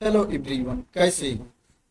Hello everyone, कैसे हो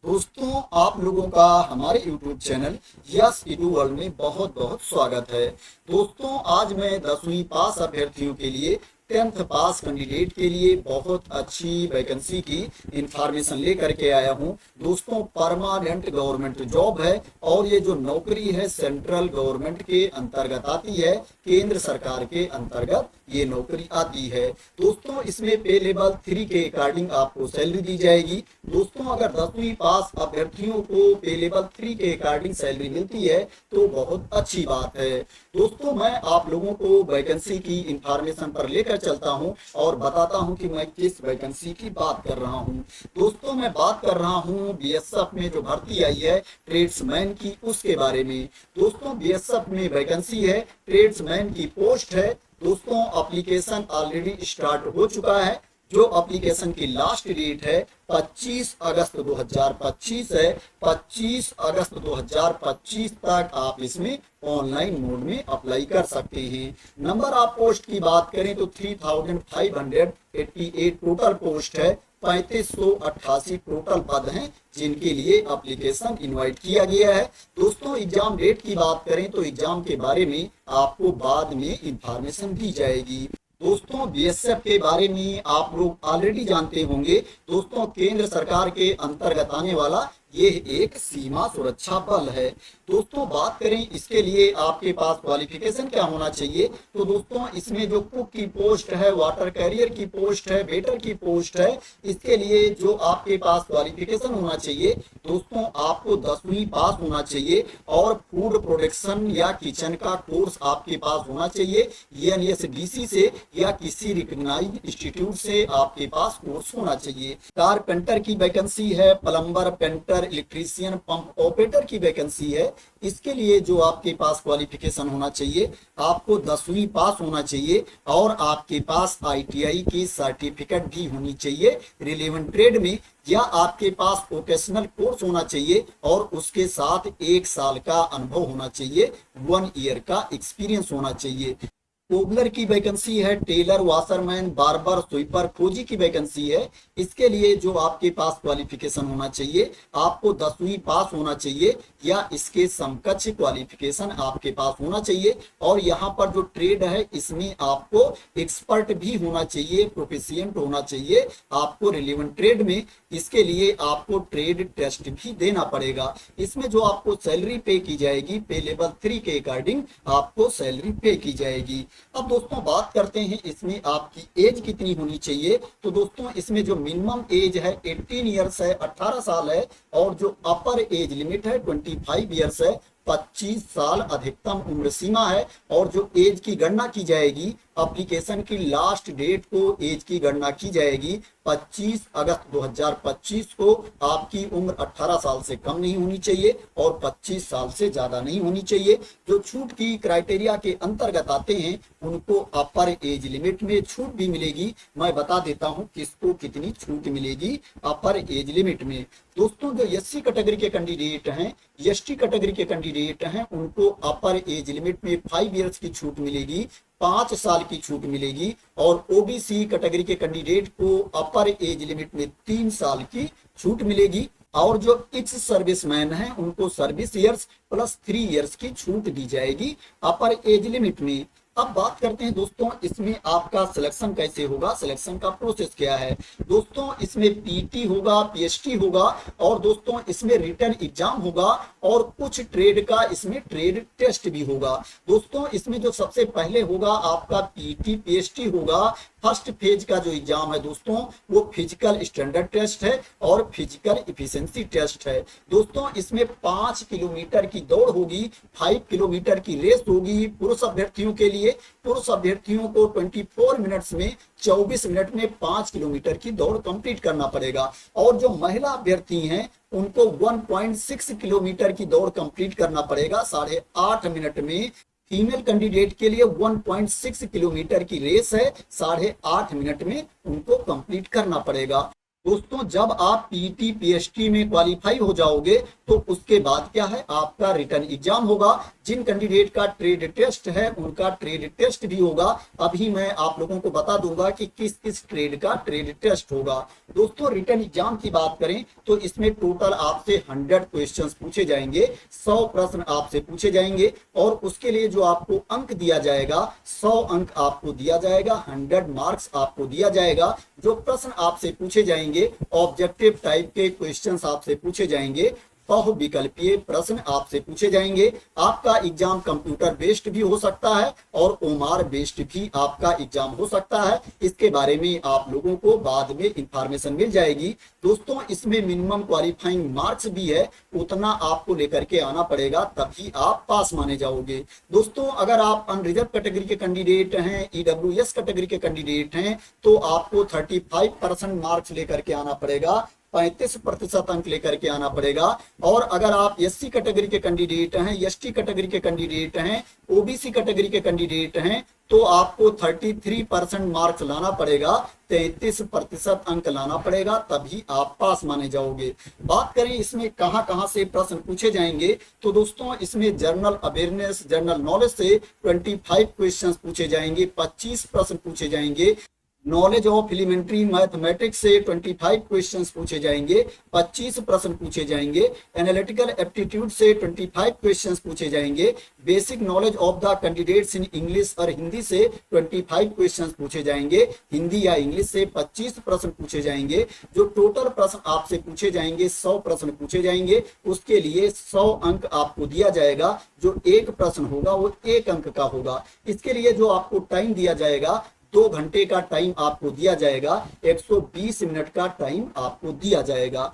दोस्तों। आप लोगों का हमारे यूट्यूब चैनल यस इडू वर्ल्ड में बहुत बहुत स्वागत है। दोस्तों, आज मैं 10वीं पास अभ्यर्थियों के लिए 10th पास कैंडिडेट के लिए बहुत अच्छी वैकेंसी की इंफॉर्मेशन लेकर के आया हूं। दोस्तों, परमानेंट गवर्नमेंट जॉब है और ये जो नौकरी है सेंट्रल गवर्नमेंट के अंतर्गत आती है, केंद्र सरकार के अंतर्गत ये नौकरी आती है। दोस्तों, इसमें पे लेवल 3 के अकॉर्डिंग आपको सैलरी दी जाएगी। दोस्तों, अगर 10वीं पास अभ्यर्थियों को पे लेवल 3 के अकॉर्डिंग सैलरी मिलती है तो बहुत अच्छी बात है। दोस्तों, मैं आप लोगों को वैकेंसी की इंफॉर्मेशन पर लेकर चलता हूं और बताता हूं कि मैं किस वैकेंसी की बात कर रहा हूं। दोस्तों, मैं बात कर रहा हूं बीएसएफ में जो भर्ती आई है ट्रेड्समैन की, उसके बारे में। दोस्तों, बीएसएफ में वैकेंसी है, ट्रेड्समैन की पोस्ट है। दोस्तों, एप्लीकेशन ऑलरेडी स्टार्ट हो चुका है। जो एप्लीकेशन की लास्ट डेट है 25 अगस्त 2025 है। 25 अगस्त 2025 तक आप इसमें ऑनलाइन मोड में अप्लाई कर सकते हैं। नंबर ऑफ पोस्ट की बात करें तो 3588 टोटल पोस्ट है। 3588 टोटल पद हैं जिनके लिए एप्लीकेशन इनवाइट किया गया है। दोस्तों, एग्जाम डेट की बात करें तो एग्जाम के बारे में आपको बाद में इंफॉर्मेशन दी जाएगी। दोस्तों, बीएसएफ के बारे में आप लोग ऑलरेडी जानते होंगे। दोस्तों, केंद्र सरकार के अंतर्गत आने वाला ये एक सीमा सुरक्षा बल है। दोस्तों, बात करें इसके लिए आपके पास क्वालिफिकेशन क्या होना चाहिए, तो दोस्तों इसमें जो कुक की पोस्ट है, वाटर कैरियर की पोस्ट है, वेटर की पोस्ट है, इसके लिए जो आपके पास क्वालिफिकेशन होना चाहिए, दोस्तों आपको 10वीं पास होना चाहिए और फूड प्रोडक्शन या किचन का कोर्स आपके पास होना चाहिए। एनएसडीसी से या किसी रिकॉग्नाइज्ड इंस्टीट्यूट से आपके पास कोर्स होना चाहिए। कारपेंटर की वैकेंसी है, plumber, painter, electrician, pump operator की वैकेंसी है। इसके लिए जो आपके पास क्वालिफिकेशन होना चाहिए, आपको 10वीं पास होना चाहिए और आपके पास आईटीआई की सर्टिफिकेट भी होनी चाहिए रिलेवेंट ट्रेड में, या आपके पास वोकेशनल कोर्स होना चाहिए और उसके साथ 1 साल का अनुभव होना चाहिए, 1 ईयर का एक्सपीरियंस होना चाहिए। कोबलर की वैकेंसी है, टेलर, वाशरमैन, बार्बर, स्वीपर, फौजी की वैकेंसी है। इसके लिए जो आपके पास क्वालिफिकेशन होना चाहिए, आपको 10वीं पास होना चाहिए या इसके समकक्ष क्वालिफिकेशन आपके पास होना चाहिए। और यहाँ पर जो ट्रेड है इसमें आपको एक्सपर्ट भी होना चाहिए, प्रोफिशिएंट होना चाहिए आपको रिलेवेंट ट्रेड में। इसके लिए आपको ट्रेड टेस्ट भी देना पड़ेगा। इसमें जो आपको सैलरी पे की जाएगी, पे लेवल 3 के अकॉर्डिंग आपको सैलरी पे की जाएगी। अब दोस्तों, बात करते हैं इसमें आपकी एज कितनी होनी चाहिए। तो दोस्तों, इसमें जो मिनिमम एज है 18 ईयर्स है, 18 साल है, और जो अपर एज लिमिट है 25 ईयर्स है, 25 साल अधिकतम उम्र सीमा है। और जो एज की गणना की जाएगी, एप्लीकेशन की लास्ट डेट को एज की गणना की जाएगी 25 अगस्त 2025 को। आपकी उम्र 18 साल से कम नहीं होनी चाहिए और 25 साल से ज्यादा नहीं होनी चाहिए। जो छूट की क्राइटेरिया के अंतर्गत आते हैं उनको अपर एज लिमिट में छूट भी मिलेगी। मैं बता देता हूं किसको कितनी छूट मिलेगी अपर एज लिमिट में। दोस्तों, जो एससी कैटेगरी के कैंडिडेट हैं, एसटी कैटेगरी के कैंडिडेट हैं, उनको अपर एज लिमिट में 5 ईयर्स की छूट मिलेगी, 5 साल की छूट मिलेगी। और ओबीसी कैटेगरी के कैंडिडेट को अपर एज लिमिट में 3 साल की छूट मिलेगी। और जो एक्स सर्विसमैन हैं उनको सर्विस ईयर्स प्लस 3 ईयर्स की छूट दी जाएगी अपर एज लिमिट में। अब बात करते हैं दोस्तों, इसमें आपका सिलेक्शन कैसे होगा, सिलेक्शन का प्रोसेस क्या है। दोस्तों, इसमें पीटी होगा, पीएचटी होगा, और दोस्तों इसमें रिटन एग्जाम होगा और कुछ ट्रेड का इसमें ट्रेड टेस्ट भी होगा। दोस्तों, इसमें जो सबसे पहले होगा आपका पीटी पीएचटी होगा। फर्स्ट फेज का जो एग्जाम है दोस्तों वो फिजिकल स्टैंडर्ड टेस्ट है और फिजिकल इफिशिएंसी टेस्ट है। दोस्तों, इसमें 5 किलोमीटर की दौड़ होगी, 5 किलोमीटर की रेस होगी पुरुष अभ्यर्थियों के लिए। पुरुष अभ्यर्थियों को 24 मिनट्स में 24 मिनट में 5 किलोमीटर की दौड़ कंप्लीट करना पड़ेगा। और जो महिला अभ्यर्थी हैं उनको 1.6 किलोमीटर की दौड़ कंप्लीट करना पड़ेगा 8.5 मिनट में। फीमेल कैंडिडेट के लिए 1.6 किलोमीटर की रेस है, 8.5 मिनट में उनको कंप्लीट करना पड़ेगा। दोस्तों जब आप पीटी पीएचडी में क्वालिफाई हो जाओगे तो उसके बाद क्या है, आपका रिटर्न एग्जाम होगा। जिन कैंडिडेट का ट्रेड टेस्ट है उनका ट्रेड टेस्ट भी होगा। अभी मैं आप लोगों को बता दूंगा कि किस किस ट्रेड का ट्रेड टेस्ट होगा। दोस्तों रिटर्न एग्जाम की बात करें तो इसमें टोटल आपसे 100 क्वेश्चंस पूछे जाएंगे, 100 प्रश्न आपसे पूछे जाएंगे और उसके लिए जो आपको अंक दिया जाएगा 100 अंक आपको दिया जाएगा, 100 मार्क्स आपको दिया जाएगा। जो प्रश्न आपसे पूछे जाएंगे ऑब्जेक्टिव टाइप के क्वेश्चंस आपसे पूछे जाएंगे, बहुविकल्पीय प्रश्न आपसे पूछे जाएंगे। आपका एग्जाम कंप्यूटर बेस्ड भी हो सकता है और ओमार बेस्ड भी आपका एग्जाम हो सकता है। इसके बारे में आप लोगों को बाद में इंफॉर्मेशन मिल जाएगी। दोस्तों इसमें मिनिमम क्वालिफाइंग मार्क्स भी है, उतना आपको लेकर के आना पड़ेगा तभी आप पास माने जाओगे। दोस्तों अगर आप अनरिजर्व कैटेगरी के कैंडिडेट हैं, ईडब्ल्यूएस कैटेगरी के कैंडिडेट हैं तो आपको 35% मार्क्स लेकर के आना पड़ेगा, 35% अंक लेकर के आना पड़ेगा। और अगर आप एससी कैटेगरी के कैंडिडेट हैं, एसटी कैटेगरी के कैंडिडेट हैं, ओबीसी कैटेगरी के कैंडिडेट हैं तो आपको 33% मार्क्स लाना पड़ेगा, 33% अंक लाना पड़ेगा तभी आप पास माने जाओगे। बात करें इसमें कहां कहां से प्रश्न पूछे जाएंगे तो दोस्तों इसमें जनरल अवेयरनेस, जनरल नॉलेज से 25 क्वेश्चंस पूछे जाएंगे, 25 प्रश्न पूछे जाएंगे। नॉलेज ऑफ एलिमेंट्री मैथमेटिक्स से 25 क्वेश्चंस पूछे जाएंगे, 25 प्रश्न पूछे जाएंगे। एनालिटिकल एप्टीट्यूड से 25 क्वेश्चंस पूछे जाएंगे। Basic knowledge of the candidates in English और हिंदी से 25 क्वेश्चंस पूछे जाएंगे, हिंदी या इंग्लिश से 25 प्रश्न पूछे जाएंगे। जो टोटल प्रश्न आपसे पूछे जाएंगे 100 प्रश्न पूछे जाएंगे, उसके लिए 100 अंक आपको दिया जाएगा। जो एक प्रश्न होगा वो 1 अंक का होगा। इसके लिए जो आपको टाइम दिया जाएगा 2 घंटे का टाइम आपको दिया जाएगा, 120 मिनट का टाइम आपको दिया जाएगा।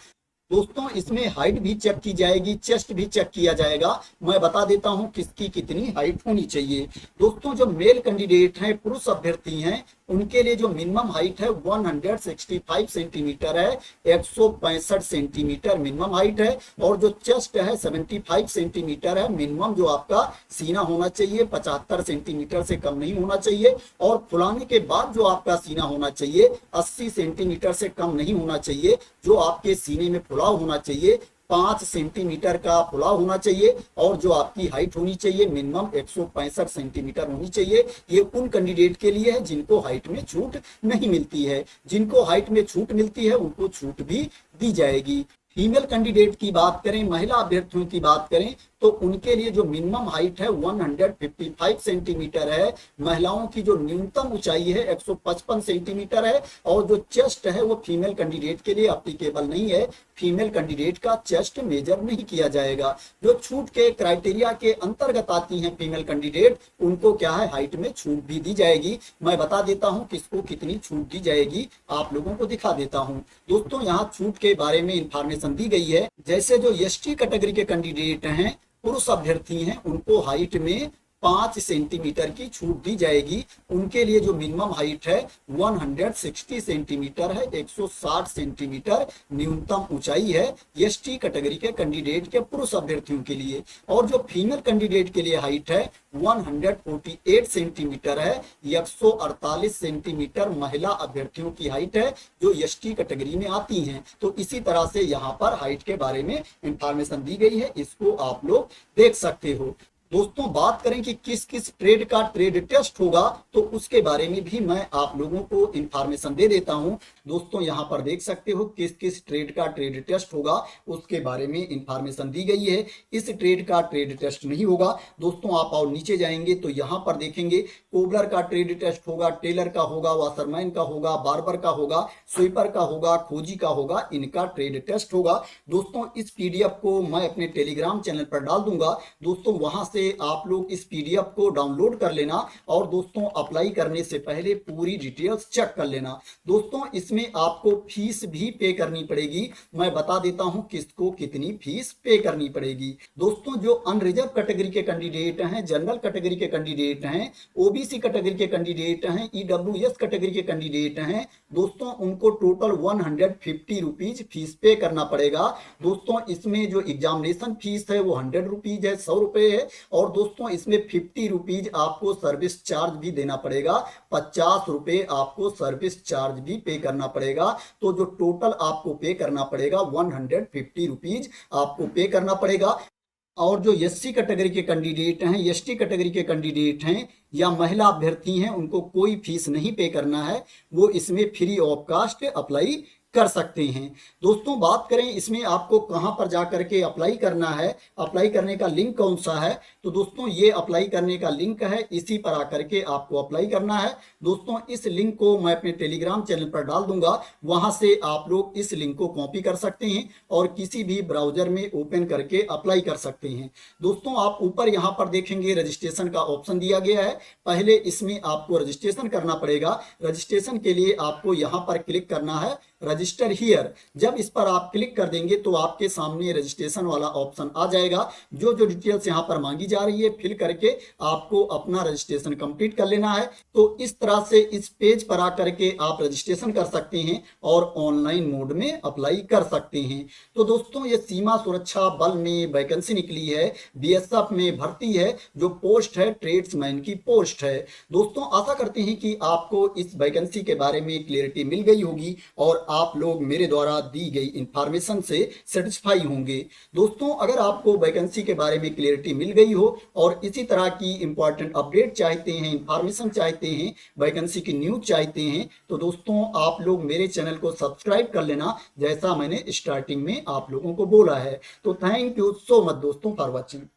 दोस्तों इसमें हाइट भी चेक की जाएगी, चेस्ट भी चेक किया जाएगा। मैं बता देता हूं किसकी कितनी हाइट होनी चाहिए। दोस्तों जो मेल कैंडिडेट हैं, पुरुष अभ्यर्थी हैं, उनके लिए जो मिनिमम हाइट है 165 सेंटीमीटर है, 165 सेंटीमीटर मिनिमम हाइट है। और जो चेस्ट है 75 सेंटीमीटर है मिनिमम। जो आपका सीना होना चाहिए 75 सेंटीमीटर से कम नहीं होना चाहिए। और फुलाने के बाद जो आपका सीना होना चाहिए 80 सेंटीमीटर से कम नहीं होना चाहिए। जो आपके सीने में फुलाव होना चाहिए 5 सेंटीमीटर का फुलाव होना चाहिए। और जो आपकी हाइट होनी चाहिए मिनिमम 165 सेंटीमीटर होनी चाहिए। ये उन कैंडिडेट के लिए है जिनको हाइट में छूट नहीं मिलती है। जिनको हाइट में छूट मिलती है उनको छूट भी दी जाएगी। फीमेल कैंडिडेट की बात करें, महिला अभ्यर्थियों की बात करें तो उनके लिए जो मिनिमम हाइट है 155 सेंटीमीटर है। महिलाओं की जो न्यूनतम ऊंचाई है 155 सेंटीमीटर है। और जो चेस्ट है वो फीमेल कैंडिडेट के लिए एप्लीकेबल नहीं है। फीमेल कैंडिडेट का चेस्ट मेजर नहीं किया जाएगा। जो छूट के क्राइटेरिया के अंतर्गत आती हैं फीमेल कैंडिडेट, उनको क्या है हाइट में छूट भी दी जाएगी। मैं बता देता हूं किसको कितनी छूट दी जाएगी, आप लोगों को दिखा देता हूं। दोस्तों यहाँ छूट के बारे में इंफॉर्मेशन दी गई है। जैसे जो एसटी कैटेगरी के कैंडिडेट हैं, पुरुष अभ्यर्थी हैं, उनको हाइट में 5 सेंटीमीटर की छूट दी जाएगी। उनके लिए जो मिनिमम हाइट है 160 सेंटीमीटर है, 160 सेंटीमीटर न्यूनतम ऊंचाई है एसटी कैटेगरी के कैंडिडेट के पुरुष अभ्यर्थियों के लिए। और जो फीमेल कैंडिडेट के लिए हाइट है 148 सेंटीमीटर है, 148 सेंटीमीटर महिला अभ्यर्थियों की हाइट है जो एसटी कैटेगरी में आती हैं। तो इसी तरह से यहाँ पर हाइट के बारे में इंफॉर्मेशन दी गई है, इसको आप लोग देख सकते हो। दोस्तों बात करें कि किस किस ट्रेड का ट्रेड टेस्ट होगा तो उसके बारे में भी मैं आप लोगों को इंफॉर्मेशन दे देता हूं। दोस्तों यहां पर देख सकते हो किस किस ट्रेड का ट्रेड टेस्ट होगा, उसके बारे में इंफॉर्मेशन दी गई है। इस ट्रेड का ट्रेड टेस्ट नहीं होगा। दोस्तों आप और नीचे जाएंगे तो यहां पर देखेंगे कोबलर का ट्रेड टेस्ट होगा, टेलर का होगा, वाशरमैन का होगा, बार्बर का होगा, स्वीपर का होगा, खोजी का होगा, इनका ट्रेड टेस्ट होगा। दोस्तों इस पीडीएफ को मैं अपने टेलीग्राम चैनल पर डाल दूंगा। दोस्तों वहां से आप लोग इस पीडीएफ को डाउनलोड कर लेना और दोस्तों अप्लाई करने से पहले पूरी डिटेल्स चेक कर लेना। दोस्तों इसमें आपको फीस भी पे करनी पड़ेगी। मैं बता देता हूं किसको कितनी फीस पे करनी पड़ेगी। दोस्तों जो अनरिजर्व कैटेगरी के कैंडिडेट हैं, जनरल कैटेगरी के कैंडिडेट हैं, ओबीसी कैटेगरी के कैंडिडेट हैं, ईडब्ल्यूएस कैटेगरी के कैंडिडेट हैं, दोस्तों उनको टोटल 150 रुपीज फीस पे करना पड़ेगा। दोस्तों इसमें जो एग्जामिनेशन फीस है वो 100 रुपीज है, 100 रुपए है। और दोस्तों इसमें 50 रुपीज आपको सर्विस चार्ज भी देना पड़ेगा, 50 रुपए आपको सर्विस चार्ज भी पे करना करना पड़ेगा। तो जो टोटल आपको पे करना पड़ेगा 150 रुपीज आपको पे करना पड़ेगा। और जो एससी कैटेगरी के कैंडिडेट हैं, एसटी कैटेगरी के कैंडिडेट हैं या महिला अभ्यर्थी हैं, उनको कोई फीस नहीं पे करना है, वो इसमें फ्री ऑफ कास्ट अप्लाई कर सकते हैं। दोस्तों बात करें इसमें आपको कहां पर जाकर के अप्लाई करना है, अप्लाई करने का लिंक कौन सा है, तो दोस्तों ये अप्लाई करने का लिंक है, इसी पर आकर के आपको अप्लाई करना है। दोस्तों इस लिंक को मैं अपने टेलीग्राम चैनल पर डाल दूंगा, वहां से आप लोग इस लिंक को कॉपी कर सकते हैं और किसी भी ब्राउजर में ओपन करके अप्लाई कर सकते हैं। दोस्तों आप ऊपर यहाँ पर देखेंगे रजिस्ट्रेशन का ऑप्शन दिया गया है, पहले इसमें आपको रजिस्ट्रेशन करना पड़ेगा। रजिस्ट्रेशन के लिए आपको यहाँ पर क्लिक करना है रजिस्टर हियर। जब इस पर आप क्लिक कर देंगे तो आपके सामने रजिस्ट्रेशन वाला ऑप्शन आ जाएगा। जो जो डिटेल्स यहाँ पर मांगी जा रही है फिल करके आपको अपना रजिस्ट्रेशन कंप्लीट कर लेना है। तो इस तरह से इस पेज पर आकर के आप रजिस्ट्रेशन कर सकते हैं और ऑनलाइन मोड में अप्लाई कर सकते हैं। तो दोस्तों ये सीमा सुरक्षा बल में वैकेंसी निकली है, बीएसएफ में भर्ती है, जो पोस्ट है ट्रेड्समैन की पोस्ट है। दोस्तों आशा करते हैं कि आपको इस वैकेंसी के बारे में क्लियरिटी मिल गई होगी और आप लोग मेरे द्वारा दी गई इंफॉर्मेशन से सेटिस्फाई होंगे। दोस्तों अगर आपको वैकेंसी के बारे में क्लियरिटी मिल गई हो और इसी तरह की इंपॉर्टेंट अपडेट चाहते हैं, इंफॉर्मेशन चाहते हैं, वैकेंसी की न्यूज चाहते हैं, तो दोस्तों आप लोग मेरे चैनल को सब्सक्राइब कर लेना, जैसा मैंने स्टार्टिंग में आप लोगों को बोला है। तो थैंक यू सो मच दोस्तों फॉर वॉचिंग।